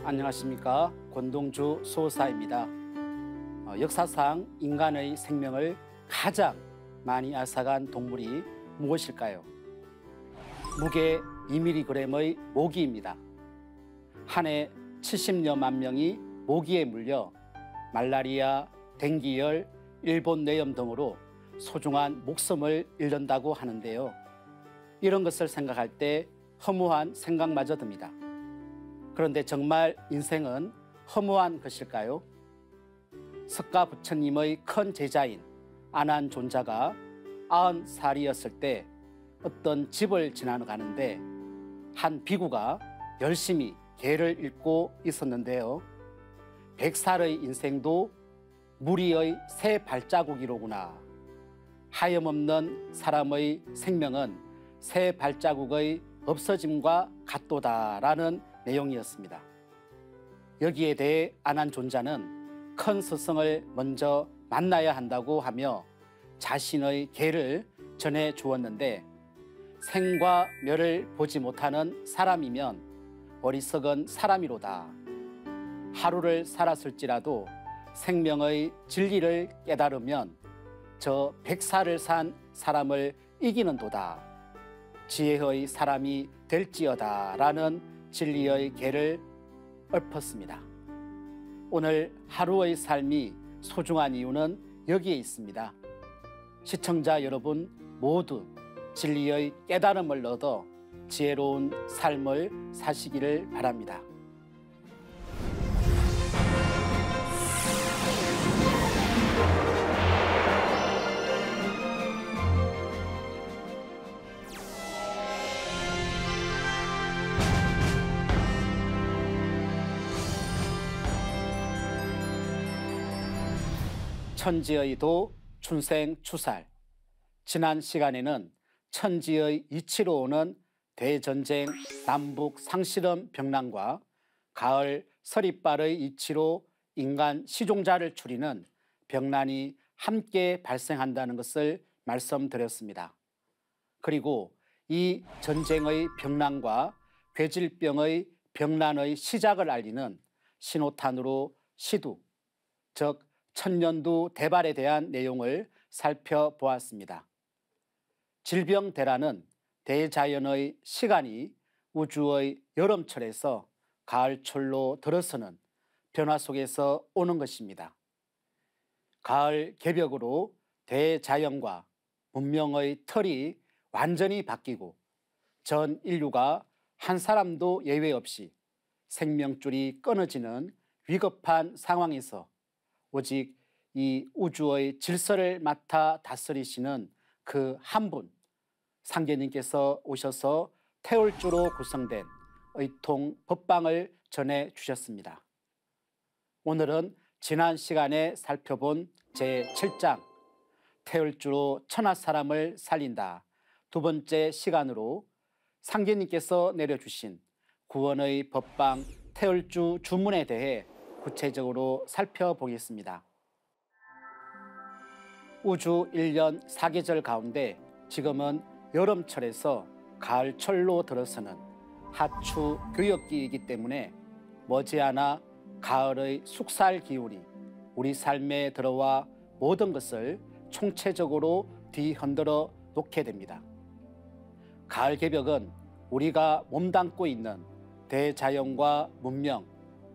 안녕하십니까. 권동주 수호사입니다. 역사상 인간의 생명을 가장 많이 앗아간 동물이 무엇일까요? 무게 2mg의 모기입니다. 한 해 70여만 명이 모기에 물려 말라리아, 댕기열, 일본 뇌염 등으로 소중한 목숨을 잃는다고 하는데요. 이런 것을 생각할 때 허무한 생각마저 듭니다. 그런데 정말 인생은 허무한 것일까요? 석가 부처님의 큰 제자인 아난존자가 90살이었을 때 어떤 집을 지나가는데 한 비구가 열심히 개를 읽고 있었는데요. 100살의 인생도 무리의 새 발자국이로구나. 하염없는 사람의 생명은 새 발자국의 없어짐과 같도다라는 내용이었습니다. 여기에 대해 아난존자는 큰 스승을 먼저 만나야 한다고 하며 자신의 개를 전해 주었는데 생과 멸을 보지 못하는 사람이면 어리석은 사람이로다. 하루를 살았을지라도 생명의 진리를 깨달으면 저 100살을 산 사람을 이기는도다. 지혜의 사람이 될지어다 라는 진리의 개를 읊었습니다. 오늘 하루의 삶이 소중한 이유는 여기에 있습니다. 시청자 여러분 모두 진리의 깨달음을 얻어 지혜로운 삶을 사시기를 바랍니다. 천지의 도, 춘생추살. 지난 시간에는 천지의 이치로 오는 대전쟁 남북 상실험 병난과 가을 서리빨의 이치로 인간 시종자를 추리는 병난이 함께 발생한다는 것을 말씀드렸습니다. 그리고 이 전쟁의 병난과 괴질병의 병난의 시작을 알리는 신호탄으로 시두, 즉 천년두 대발에 대한 내용을 살펴보았습니다. 질병대란은 대자연의 시간이 우주의 여름철에서 가을철로 들어서는 변화 속에서 오는 것입니다. 가을 개벽으로 대자연과 문명의 틀이 완전히 바뀌고 전 인류가 한 사람도 예외 없이 생명줄이 끊어지는 위급한 상황에서 오직 이 우주의 질서를 맡아 다스리시는 그 한 분, 상계님께서 오셔서 태울주로 구성된 의통 법방을 전해 주셨습니다. 오늘은 지난 시간에 살펴본 제7장 태울주로 천하 사람을 살린다 두 번째 시간으로 상계님께서 내려주신 구원의 법방 태울주 주문에 대해 구체적으로 살펴보겠습니다. 우주 1년 4계절 가운데 지금은 여름철에서 가을철로 들어서는 하추 교역기이기 때문에 머지않아 가을의 숙살 기운이 우리 삶에 들어와 모든 것을 총체적으로 뒤흔들어 놓게 됩니다. 가을 개벽은 우리가 몸담고 있는 대자연과 문명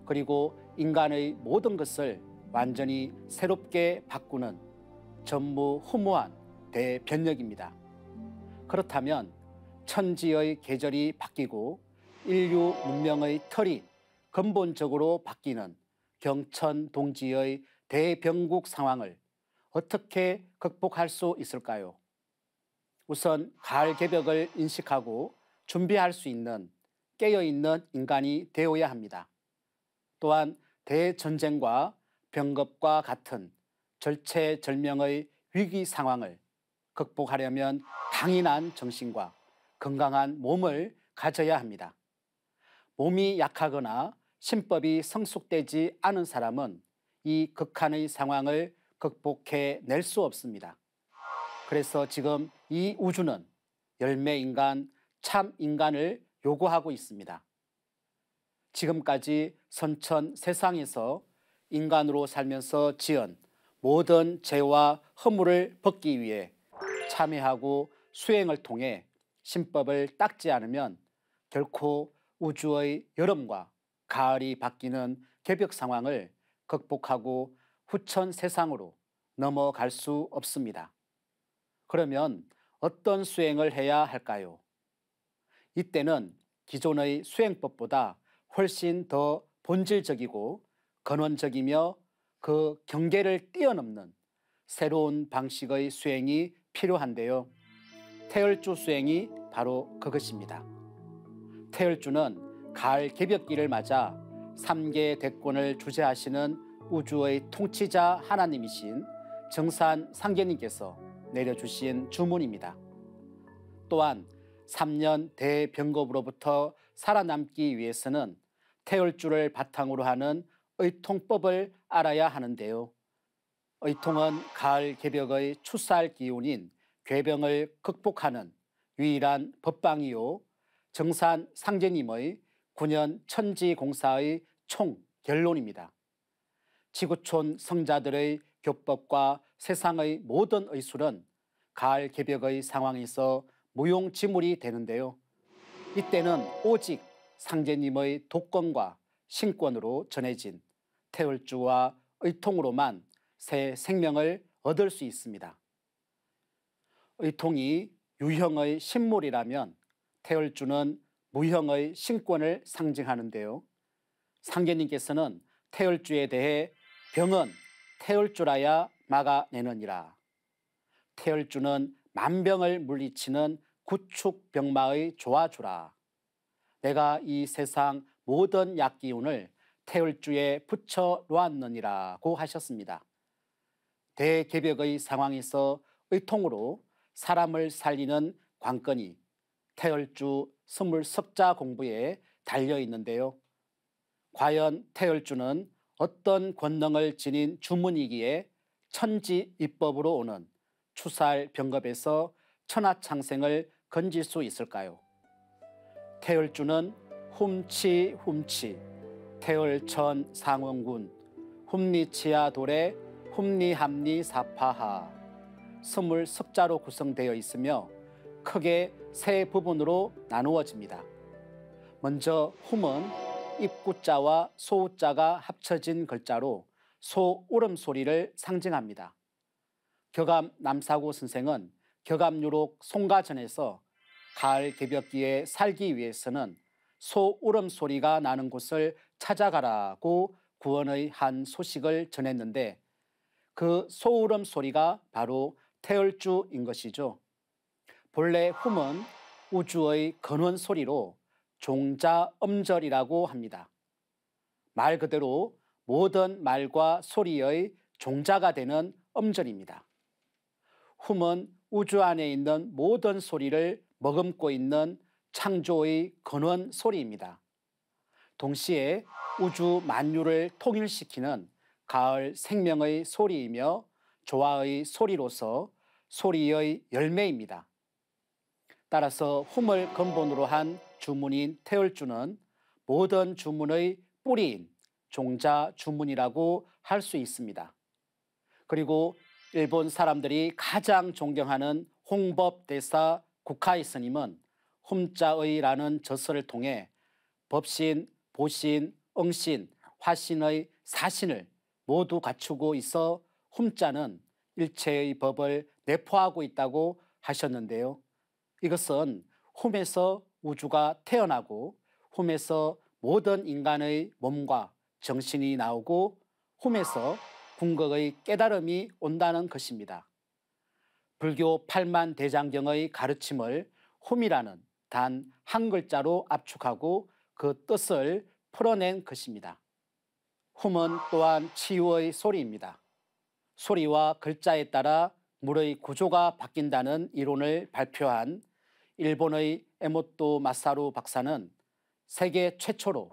그리고 인간의 모든 것을 완전히 새롭게 바꾸는 전무후무한 대변력입니다. 그렇다면 천지의 계절이 바뀌고 인류 문명의 틀이 근본적으로 바뀌는 경천동지의 대변국 상황을 어떻게 극복할 수 있을까요? 우선 가을 개벽을 인식하고 준비할 수 있는 깨어있는 인간이 되어야 합니다. 또한 대전쟁과 병겁과 같은 절체절명의 위기 상황을 극복하려면 강인한 정신과 건강한 몸을 가져야 합니다. 몸이 약하거나 신법이 성숙되지 않은 사람은 이 극한의 상황을 극복해낼 수 없습니다. 그래서 지금 이 우주는 열매인간, 참 인간을 요구하고 있습니다. 지금까지 선천 세상에서 인간으로 살면서 지은 모든 죄와 허물을 벗기 위해 참회하고 수행을 통해 신법을 닦지 않으면 결코 우주의 여름과 가을이 바뀌는 개벽 상황을 극복하고 후천 세상으로 넘어갈 수 없습니다. 그러면 어떤 수행을 해야 할까요? 이때는 기존의 수행법보다 훨씬 더 본질적이고 근원적이며 그 경계를 뛰어넘는 새로운 방식의 수행이 필요한데요. 태열주 수행이 바로 그것입니다. 태열주는 가을 개벽기를 맞아 3계 대권을 주재하시는 우주의 통치자 하나님이신 정산 상계님께서 내려주신 주문입니다. 또한 3년 대병겁으로부터 살아남기 위해서는 태열주를 바탕으로 하는 의통법을 알아야 하는데요. 의통은 가을 개벽의 추살 기운인 괴병을 극복하는 유일한 법방이요, 정산 상제님의 9년 천지공사의 총 결론입니다. 지구촌 성자들의 교법과 세상의 모든 의술은 가을 개벽의 상황에서 무용지물이 되는데요. 이때는 오직 상제님의 독권과 신권으로 전해진 태열주와 의통으로만 새 생명을 얻을 수 있습니다. 의통이 유형의 신물이라면 태열주는 무형의 신권을 상징하는데요. 상계님께서는 태열주에 대해 병은 태열주라야 막아내느니라. 태열주는 만병을 물리치는 구축병마의 조화주라. 내가 이 세상 모든 약기운을 태열주에 붙여 놓았느니라고 하셨습니다. 대개벽의 상황에서 의통으로 사람을 살리는 관건이 태열주 스물석자 공부에 달려 있는데요. 과연 태열주는 어떤 권능을 지닌 주문이기에 천지입법으로 오는 추살 병겁에서 천하창생을 건질 수 있을까요? 태열주는 훔치 태열천 상원군 훔리치야돌의 훔리함리 사파하 20석자로 구성되어 있으며 크게 세 부분으로 나누어집니다. 먼저 훔은 입구자와 소자가 합쳐진 글자로 소 울음소리를 상징합니다. 격암 남사구 선생은 격암유록 송가전에서 가을 개벽기에 살기 위해서는 소 울음소리가 나는 곳을 찾아가라고 구원의 한 소식을 전했는데 그 소울음 소리가 바로 태열주인 것이죠. 본래 훔은 우주의 근원 소리로 종자음절이라고 합니다. 말 그대로 모든 말과 소리의 종자가 되는 음절입니다. 훔은 우주 안에 있는 모든 소리를 머금고 있는 창조의 근원 소리입니다. 동시에 우주 만유를 통일시키는 가을 생명의 소리이며 조화의 소리로서 소리의 열매입니다. 따라서 훔을 근본으로 한 주문인 태열주는 모든 주문의 뿌리인 종자 주문이라고 할 수 있습니다. 그리고 일본 사람들이 가장 존경하는 홍법대사 국하이 스님은 훔자의라는 저서를 통해 법신, 보신, 응신, 화신의 사신을 모두 갖추고 있어 훔자는 일체의 법을 내포하고 있다고 하셨는데요. 이것은 훔에서 우주가 태어나고 훔에서 모든 인간의 몸과 정신이 나오고 훔에서 궁극의 깨달음이 온다는 것입니다. 불교 팔만대장경의 가르침을 훔이라는 단 한 글자로 압축하고 그 뜻을 풀어낸 것입니다. 훔은 또한 치유의 소리입니다. 소리와 글자에 따라 물의 구조가 바뀐다는 이론을 발표한 일본의 에모토 마사루 박사는 세계 최초로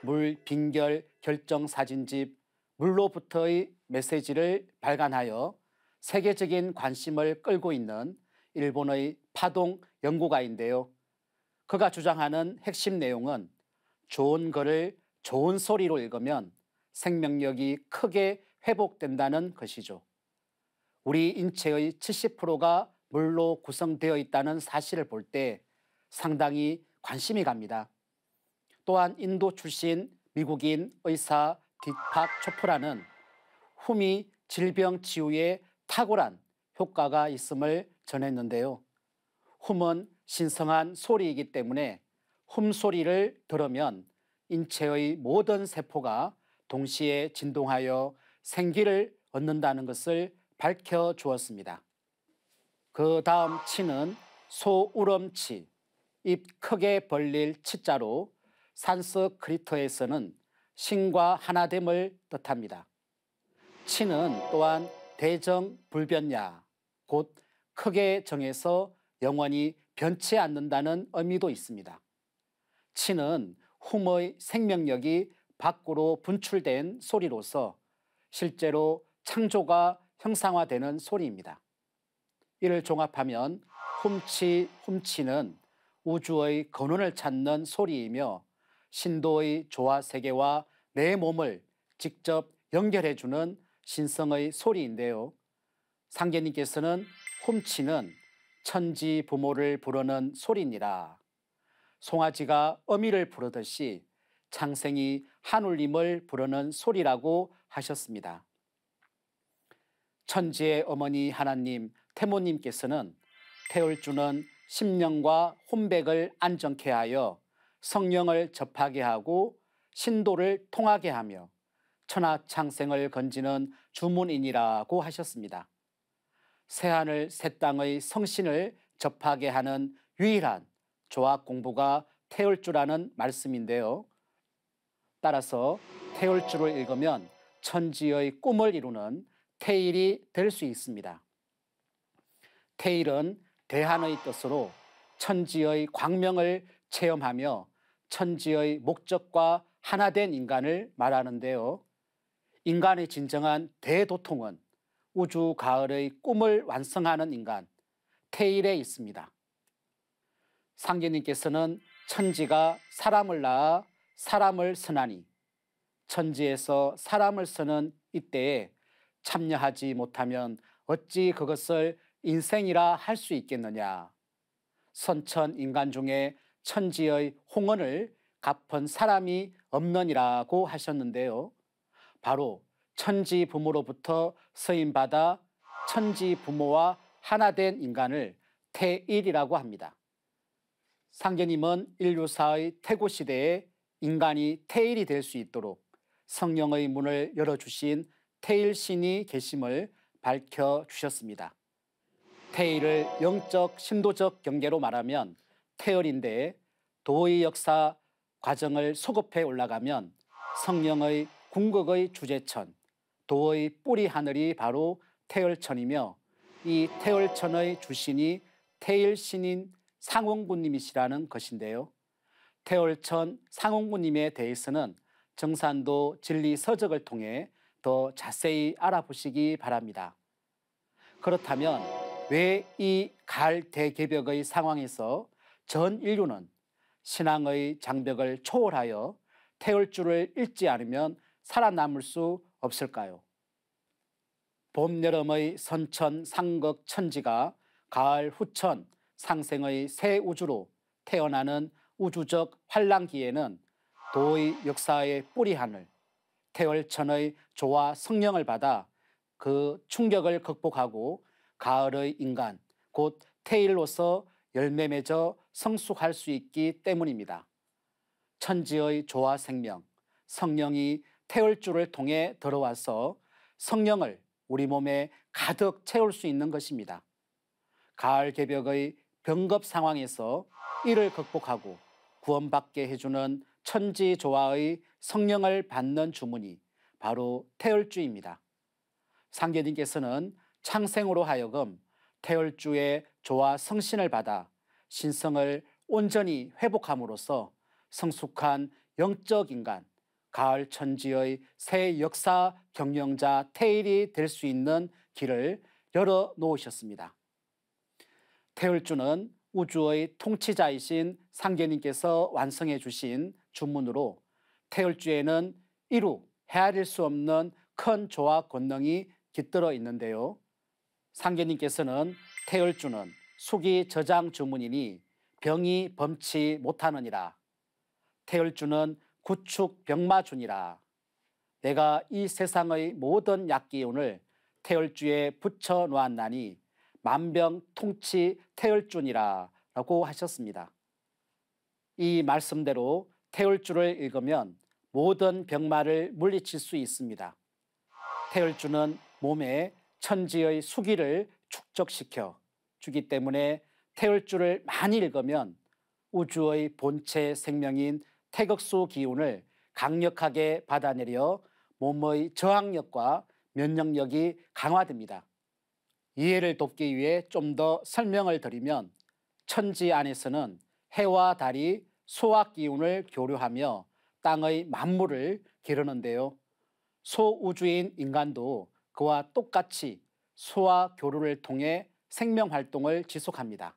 물 빈결 결정 사진집 물로부터의 메시지를 발간하여 세계적인 관심을 끌고 있는 일본의 파동 연구가인데요. 그가 주장하는 핵심 내용은 좋은 글을 좋은 소리로 읽으면 생명력이 크게 회복된다는 것이죠. 우리 인체의 70%가 물로 구성되어 있다는 사실을 볼 때 상당히 관심이 갑니다. 또한 인도 출신 미국인 의사 디팍 초프라는 훔이 질병 치유에 탁월한 효과가 있음을 전했는데요. 훔은 신성한 소리이기 때문에 훔 소리를 들으면 인체의 모든 세포가 동시에 진동하여 생기를 얻는다는 것을 밝혀주었습니다. 그 다음 치는 소우럼치, 입 크게 벌릴 치자로 산스크리트에서는 신과 하나됨을 뜻합니다. 치는 또한 대정불변야, 곧 크게 정해서 영원히 변치 않는다는 의미도 있습니다. 치는 훔의 생명력이 밖으로 분출된 소리로서 실제로 창조가 형상화되는 소리입니다. 이를 종합하면 훔치는 우주의 근원을 찾는 소리이며 신도의 조화 세계와 내 몸을 직접 연결해주는 신성의 소리인데요. 상계님께서는 훔치는 천지 부모를 부르는 소리니라. 송아지가 어미를 부르듯이 창생이 하늘님을 부르는 소리라고 하셨습니다. 천지의 어머니 하나님 태모님께서는 태울주는 심령과 혼백을 안정케 하여 성령을 접하게 하고 신도를 통하게 하며 천하창생을 건지는 주문인이라고 하셨습니다. 새하늘 새 땅의 성신을 접하게 하는 유일한 조학 공부가 태울주라는 말씀인데요. 따라서 태울주를 읽으면 천지의 꿈을 이루는 태일이 될 수 있습니다. 태일은 대한의 뜻으로 천지의 광명을 체험하며 천지의 목적과 하나된 인간을 말하는데요. 인간의 진정한 대도통은 우주 가을의 꿈을 완성하는 인간, 태일에 있습니다. 상계님께서는 천지가 사람을 낳아 사람을 쓰나니 천지에서 사람을 쓰는 이때에 참여하지 못하면 어찌 그것을 인생이라 할 수 있겠느냐. 선천 인간 중에 천지의 홍원을 갚은 사람이 없느니라고 하셨는데요. 바로 천지 부모로부터 서임받아 천지 부모와 하나된 인간을 태일이라고 합니다. 상계님은 인류사의 태고 시대에 인간이 태일이 될 수 있도록 성령의 문을 열어주신 태일신이 계심을 밝혀주셨습니다. 태일을 영적 신도적 경계로 말하면 태열인데 도의 역사 과정을 소급해 올라가면 성령의 궁극의 주제천, 도의 뿌리 하늘이 바로 태열천이며 이 태열천의 주신이 태일신인 상원구님이시라는 것인데요. 태열천 상원구님에 대해서는 정산도 진리서적을 통해 더 자세히 알아보시기 바랍니다. 그렇다면 왜 이 갈대개벽의 상황에서 전 인류는 신앙의 장벽을 초월하여 태울주를 읽지 않으면 살아남을 수 없을까요? 봄, 여름의 선천, 상극, 천지가 가을, 후천, 상생의 새 우주로 태어나는 우주적 환란기에는 도의 역사의 뿌리 하늘, 태월천의 조화 성령을 받아 그 충격을 극복하고 가을의 인간, 곧 태일로서 열매 맺어 성숙할 수 있기 때문입니다. 천지의 조화 생명, 성령이 태울주를 통해 들어와서 성령을 우리 몸에 가득 채울 수 있는 것입니다. 가을 개벽의 병급 상황에서 이를 극복하고 구원받게 해주는 천지 조화의 성령을 받는 주문이 바로 태울주입니다. 상계님께서는 창생으로 하여금 태울주의 조화 성신을 받아 신성을 온전히 회복함으로써 성숙한 영적 인간, 가을 천지의 새 역사 경영자 태일이 될 수 있는 길을 열어 놓으셨습니다. 태울주는 우주의 통치자이신 상계님께서 완성해 주신 주문으로 태열주에는 이루 헤아릴 수 없는 큰 조화 권능이 깃들어 있는데요. 상계님께서는 태열주는 수기 저장 주문이니 병이 범치 못하느니라. 태열주는 구축 병마주니라. 내가 이 세상의 모든 약기운을 태열주에 붙여 놓았나니 만병통치 태열주니라 라고 하셨습니다. 이 말씀대로 태열주를 읽으면 모든 병마를 물리칠 수 있습니다. 태열주는 몸에 천지의 수기를 축적시켜 주기 때문에 태열주를 많이 읽으면 우주의 본체 생명인 태극수 기운을 강력하게 받아내려 몸의 저항력과 면역력이 강화됩니다. 이해를 돕기 위해 좀 더 설명을 드리면 천지 안에서는 해와 달이 소학 기운을 교류하며 땅의 만물을 기르는데요. 소우주인 인간도 그와 똑같이 소와 교류를 통해 생명 활동을 지속합니다.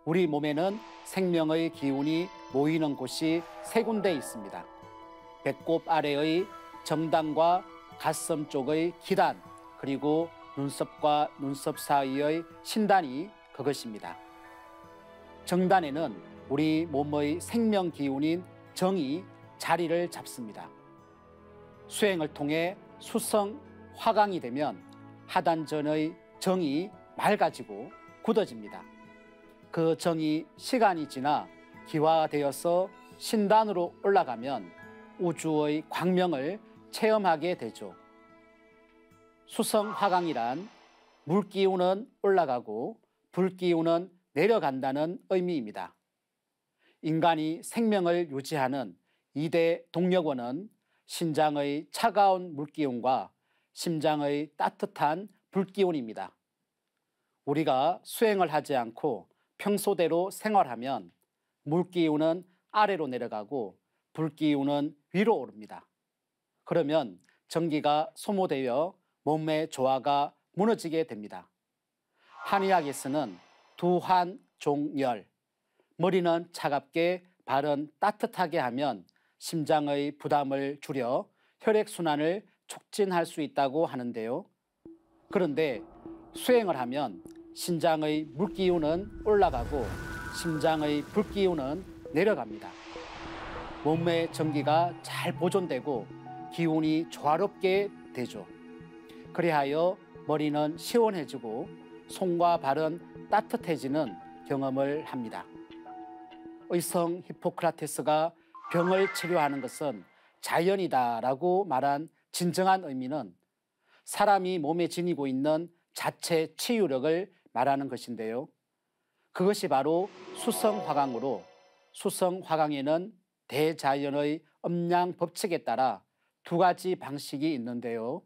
우리 몸에는 생명의 기운이 모이는 곳이 세 군데 있습니다. 배꼽 아래의 정단과 가슴 쪽의 기단, 그리고 눈썹과 눈썹 사이의 신단이 그것입니다. 정단에는 우리 몸의 생명 기운인 정이 자리를 잡습니다. 수행을 통해 수성 화강이 되면 하단전의 정이 맑아지고 굳어집니다. 그 정이 시간이 지나 기화되어서 신단으로 올라가면 우주의 광명을 체험하게 되죠. 수성 화강이란 물기운은 올라가고 불기운은 내려간다는 의미입니다. 인간이 생명을 유지하는 2대 동력원은 신장의 차가운 물기운과 심장의 따뜻한 불기운입니다. 우리가 수행을 하지 않고 평소대로 생활하면 물기운은 아래로 내려가고 불기운은 위로 오릅니다. 그러면 전기가 소모되어 몸의 조화가 무너지게 됩니다. 한의학에서는 두환종열, 머리는 차갑게 발은 따뜻하게 하면 심장의 부담을 줄여 혈액순환을 촉진할 수 있다고 하는데요. 그런데 수행을 하면 신장의 물기운은 올라가고 심장의 불기운은 내려갑니다. 몸의 전기가 잘 보존되고 기운이 조화롭게 되죠. 그리하여 머리는 시원해지고 손과 발은 따뜻해지는 경험을 합니다. 의성 히포크라테스가 병을 치료하는 것은 자연이다라고 말한 진정한 의미는 사람이 몸에 지니고 있는 자체 치유력을 말하는 것인데요. 그것이 바로 수성화강으로 수성화강에는 대자연의 음양 법칙에 따라 두 가지 방식이 있는데요.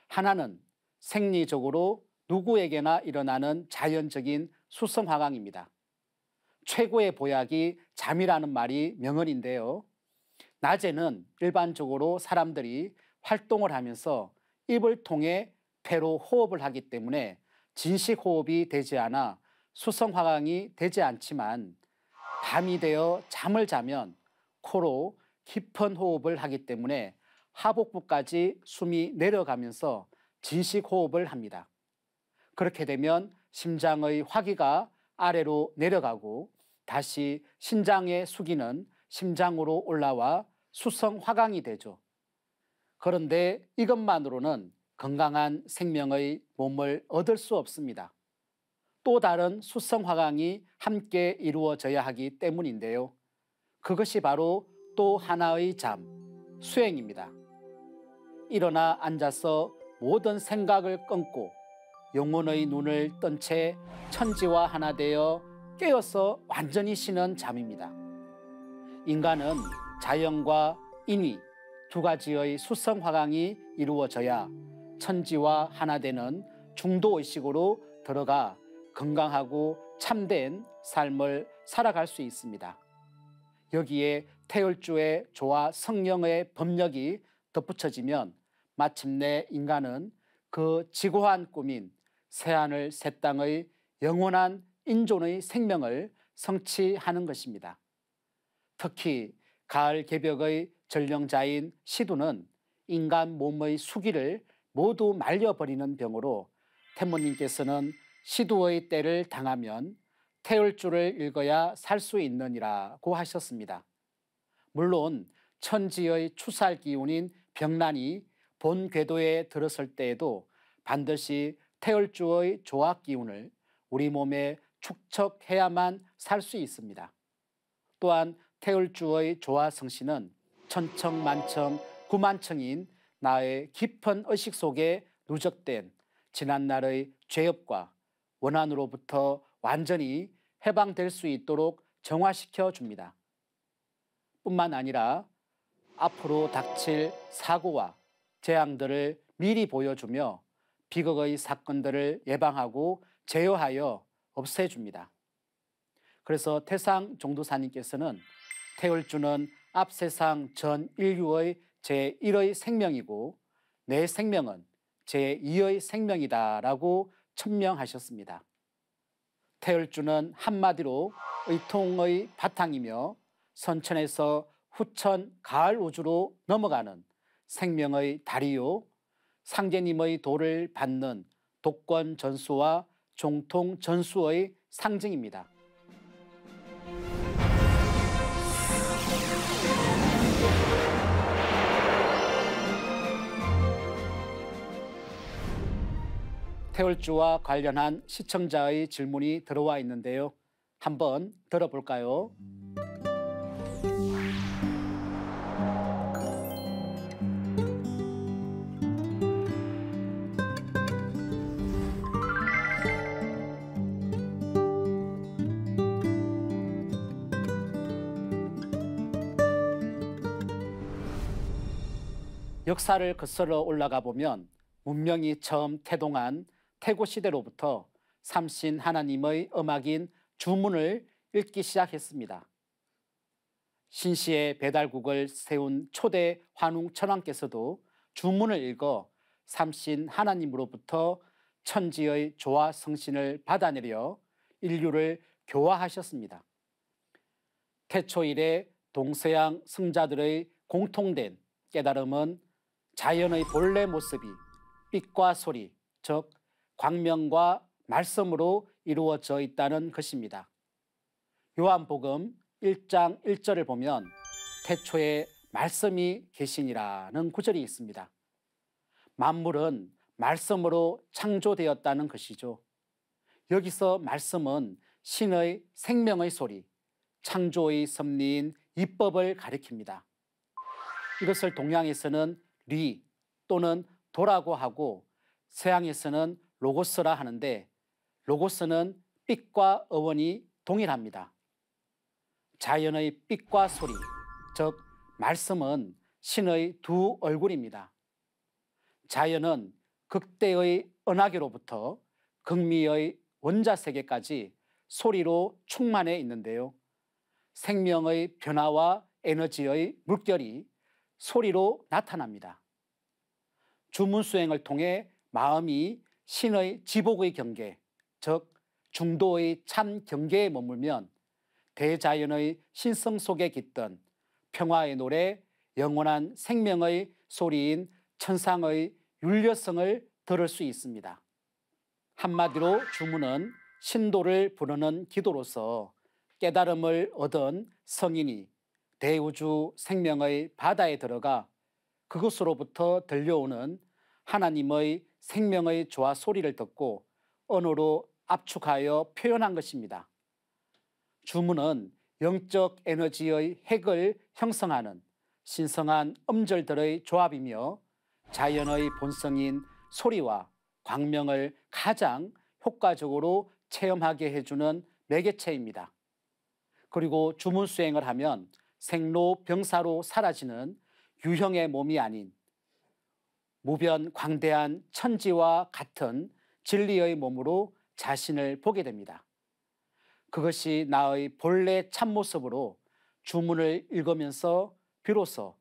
하나는 생리적으로 누구에게나 일어나는 자연적인 수성화강입니다. 최고의 보약이 잠이라는 말이 명언인데요. 낮에는 일반적으로 사람들이 활동을 하면서 입을 통해 폐로 호흡을 하기 때문에 진식호흡이 되지 않아 수성화강이 되지 않지만 밤이 되어 잠을 자면 코로 깊은 호흡을 하기 때문에 하복부까지 숨이 내려가면서 진식호흡을 합니다. 그렇게 되면 심장의 화기가 아래로 내려가고 다시 신장의 수기는 심장으로 올라와 수성화강이 되죠. 그런데 이것만으로는 건강한 생명의 몸을 얻을 수 없습니다. 또 다른 수성화강이 함께 이루어져야 하기 때문인데요. 그것이 바로 또 하나의 잠, 수행입니다. 일어나 앉아서 모든 생각을 끊고 영혼의 눈을 뜬 채 천지와 하나 되어 깨어서 완전히 쉬는 잠입니다. 인간은 자연과 인위 두 가지의 수성화강이 이루어져야 천지와 하나 되는 중도의식으로 들어가 건강하고 참된 삶을 살아갈 수 있습니다. 여기에 태열주의 조화 성령의 법력이 덧붙여지면 마침내 인간은 그 지고한 꿈인 새하늘 새 땅의 영원한 인존의 생명을 성취하는 것입니다. 특히 가을 개벽의 전령자인 시두는 인간 몸의 수기를 모두 말려버리는 병으로 태모님께서는 시두의 때를 당하면 태울주를 읽어야 살 수 있느니라고 하셨습니다. 물론 천지의 추살 기운인 병난이 본 궤도에 들었을 때에도 반드시 태울주의 조악 기운을 우리 몸에 축적해야만 살 수 있습니다. 또한 태울주의 조화성씨는 천청만청 구만청인 나의 깊은 의식 속에 누적된 지난날의 죄업과 원한으로부터 완전히 해방될 수 있도록 정화시켜 줍니다. 뿐만 아니라 앞으로 닥칠 사고와 재앙들을 미리 보여주며 비극의 사건들을 예방하고 제어하여 없애줍니다. 그래서 태상 종도사님께서는 태울주는 앞세상 전 인류의 제1의 생명이고 내 생명은 제2의 생명이다라고 천명하셨습니다. 태울주는 한마디로 의통의 바탕이며 선천에서 후천 가을 우주로 넘어가는 생명의 다리요, 상제님의 도를 받는 독권 전수와 종통 전수의 상징입니다. 태울주와 관련한 시청자의 질문이 들어와 있는데요. 한번 들어볼까요? 역사를 거슬러 올라가 보면 문명이 처음 태동한 태고시대로부터 삼신 하나님의 음악인 주문을 읽기 시작했습니다. 신시의 배달국을 세운 초대 환웅 천왕께서도 주문을 읽어 삼신 하나님으로부터 천지의 조화 성신을 받아내려 인류를 교화하셨습니다. 태초 이래 동서양 성자들의 공통된 깨달음은 자연의 본래 모습이 빛과 소리, 즉 광명과 말씀으로 이루어져 있다는 것입니다. 요한복음 1장 1절을 보면 태초에 말씀이 계시니라는 구절이 있습니다. 만물은 말씀으로 창조되었다는 것이죠. 여기서 말씀은 신의 생명의 소리, 창조의 섭리인 이법을 가리킵니다. 이것을 동양에서는 리 또는 도라고 하고 서양에서는 로고스라 하는데 로고스는 빛과 어원이 동일합니다. 자연의 빛과 소리, 즉 말씀은 신의 두 얼굴입니다. 자연은 극대의 은하계로부터 극미의 원자세계까지 소리로 충만해 있는데요. 생명의 변화와 에너지의 물결이 소리로 나타납니다. 주문수행을 통해 마음이 신의 지복의 경계, 즉 중도의 참 경계에 머물면 대자연의 신성 속에 깃든 평화의 노래, 영원한 생명의 소리인 천상의 윤려성을 들을 수 있습니다. 한마디로 주문은 신도를 부르는 기도로서 깨달음을 얻은 성인이 대우주 생명의 바다에 들어가 그것으로부터 들려오는 하나님의 생명의 조화 소리를 듣고 언어로 압축하여 표현한 것입니다. 주문은 영적 에너지의 핵을 형성하는 신성한 음절들의 조합이며 자연의 본성인 소리와 광명을 가장 효과적으로 체험하게 해주는 매개체입니다. 그리고 주문 수행을 하면 생로병사로 사라지는 유형의 몸이 아닌 무변 광대한 천지와 같은 진리의 몸으로 자신을 보게 됩니다. 그것이 나의 본래 참모습으로 주문을 읽으면서 비로소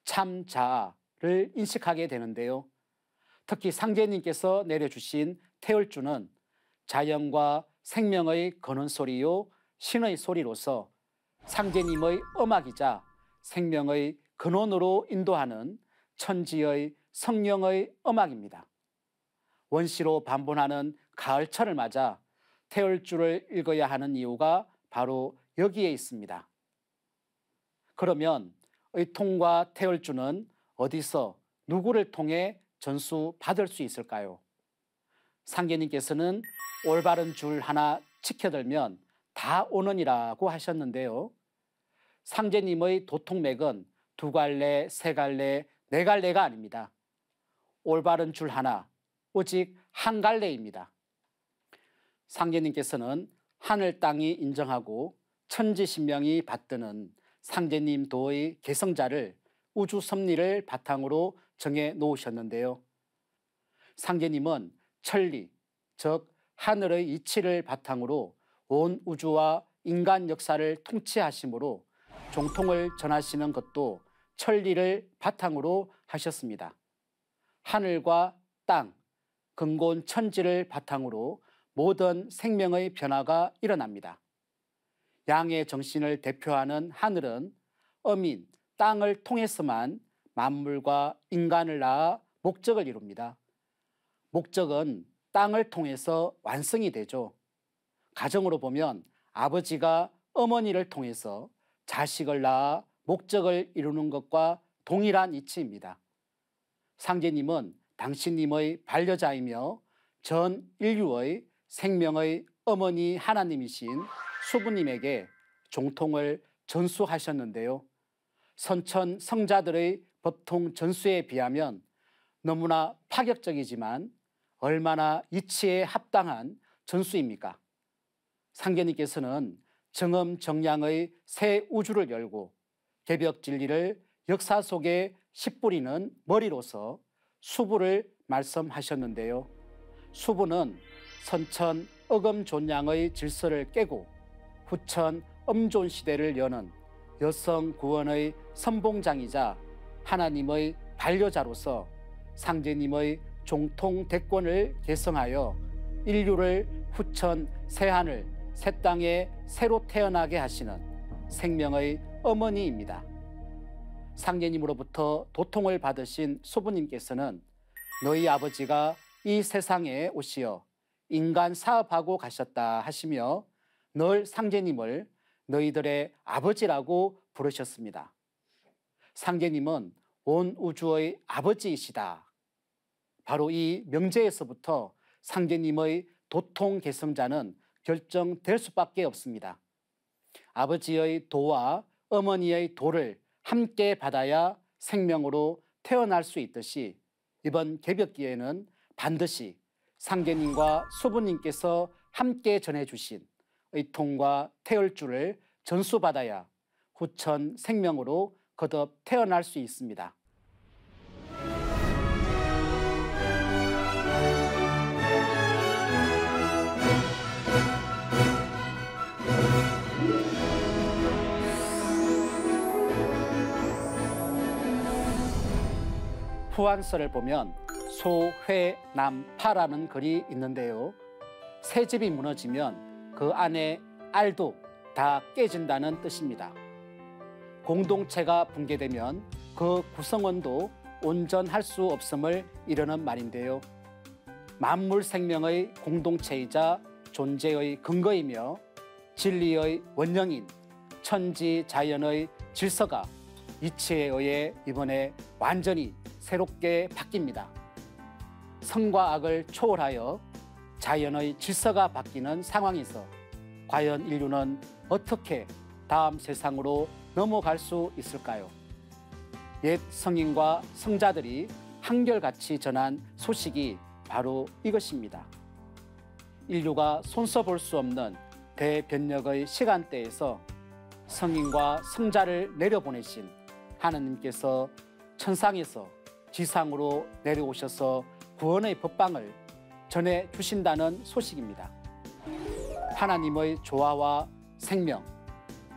참자아를 인식하게 되는데요. 특히 상제님께서 내려주신 태울주는 자연과 생명의 거는 소리요 신의 소리로서 상제님의 음악이자 생명의 근원으로 인도하는 천지의 성령의 음악입니다. 원시로 반본하는 가을철을 맞아 태열주를 읽어야 하는 이유가 바로 여기에 있습니다. 그러면 의통과 태열주는 어디서 누구를 통해 전수받을 수 있을까요? 상계님께서는 올바른 줄 하나 지켜들면 다 오는이라고 하셨는데요. 상제님의 도통맥은 2갈래, 3갈래, 4갈래가 아닙니다. 올바른 줄 하나, 오직 1갈래입니다. 상제님께서는 하늘 땅이 인정하고 천지신명이 받드는 상제님 도의 개성자를 우주 섭리를 바탕으로 정해 놓으셨는데요. 상제님은 천리, 즉 하늘의 이치를 바탕으로 온 우주와 인간 역사를 통치하심으로 종통을 전하시는 것도 천리를 바탕으로 하셨습니다. 하늘과 땅, 근본 천지를 바탕으로 모든 생명의 변화가 일어납니다. 양의 정신을 대표하는 하늘은 어민, 땅을 통해서만 만물과 인간을 낳아 목적을 이룹니다. 목적은 땅을 통해서 완성이 되죠. 가정으로 보면 아버지가 어머니를 통해서 자식을 낳아 목적을 이루는 것과 동일한 이치입니다. 상제님은 당신님의 반려자이며 전 인류의 생명의 어머니 하나님이신 수부님에게 종통을 전수하셨는데요. 선천 성자들의 법통 전수에 비하면 너무나 파격적이지만 얼마나 이치에 합당한 전수입니까? 상계님께서는 정음정량의 새 우주를 열고 개벽 진리를 역사 속에 씹뿌리는 머리로서 수부를 말씀하셨는데요. 수부는 선천 어금존양의 질서를 깨고 후천 엄존시대를 여는 여성 구원의 선봉장이자 하나님의 반려자로서 상제님의 종통 대권을 개성하여 인류를 후천 새하늘 새 땅에 새로 태어나게 하시는 생명의 어머니입니다. 상제님으로부터 도통을 받으신 수부님께서는 너희 아버지가 이 세상에 오시어 인간 사업하고 가셨다 하시며 늘 상제님을 너희들의 아버지라고 부르셨습니다. 상제님은 온 우주의 아버지이시다. 바로 이 명제에서부터 상제님의 도통 개성자는 결정될 수밖에 없습니다. 아버지의 도와 어머니의 도를 함께 받아야 생명으로 태어날 수 있듯이 이번 개벽기에는 반드시 상제님과 수부님께서 함께 전해주신 의통과 태열주를 전수받아야 후천 생명으로 거듭 태어날 수 있습니다. 후한서를 보면 소회남파라는 글이 있는데요. 새 집이 무너지면 그 안에 알도 다 깨진다는 뜻입니다. 공동체가 붕괴되면 그 구성원도 온전할 수 없음을 이르는 말인데요. 만물 생명의 공동체이자 존재의 근거이며 진리의 원령인 천지 자연의 질서가 이치에 의해 이번에 완전히 새롭게 바뀝니다. 선과 악을 초월하여 자연의 질서가 바뀌는 상황에서 과연 인류는 어떻게 다음 세상으로 넘어갈 수 있을까요? 옛 성인과 성자들이 한결같이 전한 소식이 바로 이것입니다. 인류가 손서 볼 수 없는 대변력의 시간대에서 성인과 성자를 내려보내신 하나님께서 천상에서 지상으로 내려오셔서 구원의 법방을 전해 주신다는 소식입니다. 하나님의 조화와 생명,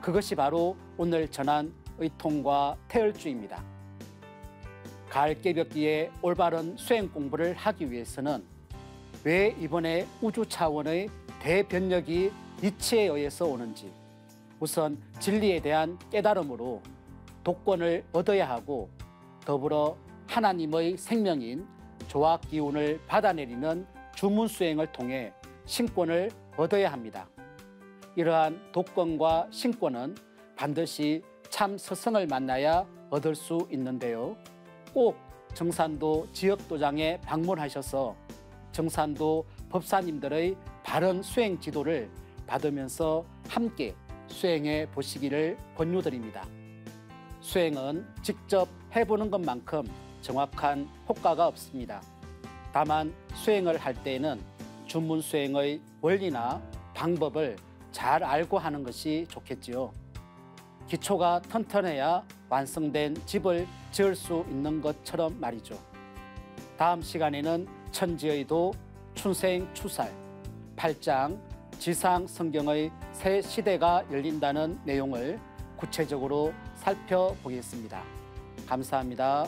그것이 바로 오늘 전한 의통과 태열주입니다. 가을 깨벽기에 올바른 수행 공부를 하기 위해서는 왜 이번에 우주 차원의 대변력이 이치에 의해서 오는지 우선 진리에 대한 깨달음으로 독권을 얻어야 하고 더불어 하나님의 생명인 조악 기운을 받아내리는 주문 수행을 통해 신권을 얻어야 합니다. 이러한 독권과 신권은 반드시 참 스승을 만나야 얻을 수 있는데요. 꼭 정산도 지역도장에 방문하셔서 정산도 법사님들의 바른 수행 지도를 받으면서 함께 수행해 보시기를 권유드립니다. 수행은 직접 해보는 것만큼 정확한 효과가 없습니다. 다만 수행을 할 때에는 주문 수행의 원리나 방법을 잘 알고 하는 것이 좋겠지요. 기초가 튼튼해야 완성된 집을 지을 수 있는 것처럼 말이죠. 다음 시간에는 천지의도, 춘생추살, 8장 지상 성경의 새 시대가 열린다는 내용을 구체적으로 살펴보겠습니다. 감사합니다.